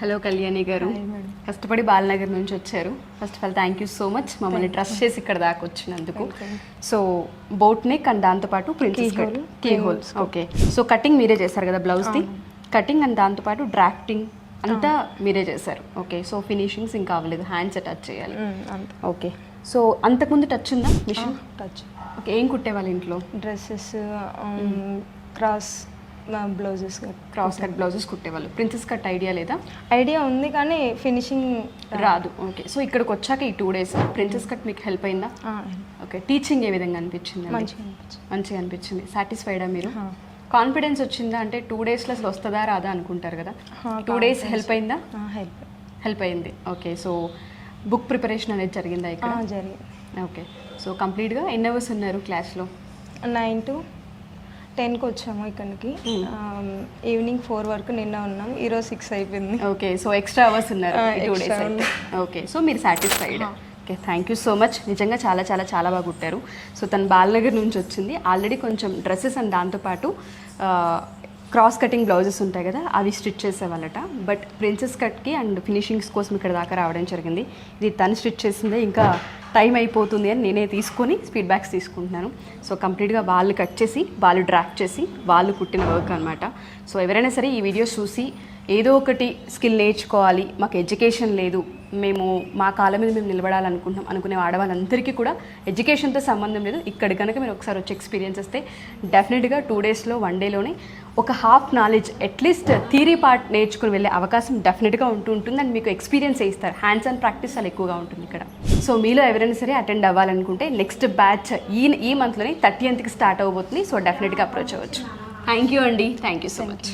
Hello Kalyani గారు, కష్టపడి బాలనగర్ నుంచి వచ్చారు. First of all thank you so much మమ్మల్ని ట్రస్ట్ చేసి ఇక్కడ దాకా వచ్చినందుకు. సో బోట్ నెక్ అండ్ దాంతోపాటు princess cut, key hole. Okay, so cutting మీరే చేశారు కదా బ్లౌజ్ది? కటింగ్ అండ్ దాంతోపాటు డ్రాఫ్టింగ్ అంతా మీరే చేశారు. ఓకే, సో ఫినిషింగ్స్ ఇంకా అవ్వలేదు, హ్యాండ్స్ టచ్ చేయాలి. ఓకే, సో అంతకుముందు టచ్ ఉందా మిషన్? టచ్. ఓకే, ఏం కుట్టేవాళ్ళు ఇంట్లో? Dresses, cross blouses, cross cut blouses కుట్టేవాళ్ళు. ప్రిన్సెస్ కట్ ఐడియా లేదా? ఐడియా ఉంది కానీ ఫినిషింగ్ రాదు. ఓకే, సో ఇక్కడికి వచ్చాక ఈ 2 days ప్రిన్సెస్ కట్ మీకు హెల్ప్ అయిందా? ఓకే, టీచింగ్ ఏ విధంగా అనిపించింది? మంచిగా అనిపించింది. సాటిస్ఫైడా మీరు? కాన్ఫిడెన్స్ వచ్చిందా? అంటే 2 daysలో అసలు వస్తుందా రాదా అనుకుంటారు కదా, 2 days హెల్ప్ అయిందా? హెల్ప్ అయింది. ఓకే, సో బుక్ ప్రిపరేషన్ అనేది జరిగిందా ఇక్కడ? జరిగింది. ఓకే, సో కంప్లీట్గా ఎన్ని అవర్స్ ఉన్నారు క్లాస్లో? 9 to 10కి వచ్చాము ఇక్కడికి. ఈవినింగ్ 4 వరకు నిన్న ఉన్నాం, ఈరోజు 6 అయిపోయింది. ఓకే, సో ఎక్స్ట్రా అవర్స్ ఉన్నారు 2 days అయితే. ఓకే, సో మీరు satisfied? Okay, thank you so much. నిజంగా చాలా చాలా చాలా బాగా కుట్టారు. సో తను బాలనగర్ నుంచి వచ్చింది. ఆల్రెడీ కొంచెం డ్రెస్సెస్ అండ్ దాంతోపాటు క్రాస్ కటింగ్ బ్లౌజెస్ ఉంటాయి కదా, అవి స్టిచ్ చేసేవాళ్ళట. బట్ ప్రిన్సెస్ కట్కి అండ్ ఫినిషింగ్స్ కోసం ఇక్కడ దాకా రావడం జరిగింది. ఇది తను స్టిచ్ చేసిందే, ఇంకా టైం అయిపోతుంది అని నేనే తీసుకొని ఫీడ్బ్యాక్స్ తీసుకుంటున్నాను. సో కంప్లీట్గా వాళ్ళు కట్ చేసి, వాళ్ళు డ్రాఫ్ట్ చేసి, వాళ్ళు కుట్టిన వర్క్ అనమాట. సో ఎవరైనా సరే ఈ వీడియోస్ చూసి ఏదో ఒకటి స్కిల్ నేర్చుకోవాలి, మాకు ఎడ్యుకేషన్ లేదు, మేము మా కాళ్ళ మీద మేము నిలబడాలనుకుంటున్నాం అనుకునే ఆడవాళ్ళందరికీ కూడా ఎడ్యుకేషన్తో సంబంధం లేదు. ఇక్కడ కనుక మీరు ఒకసారి వచ్చి ఎక్స్పీరియన్స్ వస్తే డెఫినెట్గా 2 daysలో 1 dayలోనే ఒక half knowledge, at least theory part నేర్చుకుని వెళ్ళే అవకాశం డెఫినెట్గా ఉంటుంది. అండ్ మీకు ఎక్స్పీరియన్స్ ఇస్తారు, హ్యాండ్స్ ఆన్ ప్రాక్టీస్ చాలా ఎక్కువగా ఉంటుంది ఇక్కడ. సో మీలో ఎవరైనా సరే అటెండ్ అవ్వాలనుకుంటే నెక్స్ట్ బ్యాచ్ ఈ మంత్లోనే 30th స్టార్ట్ అవబోతుంది. సో డెఫినెట్గా అప్రోచ్ అవ్వచ్చు. థ్యాంక్ యూ అండి, థ్యాంక్ యూ సో మచ్.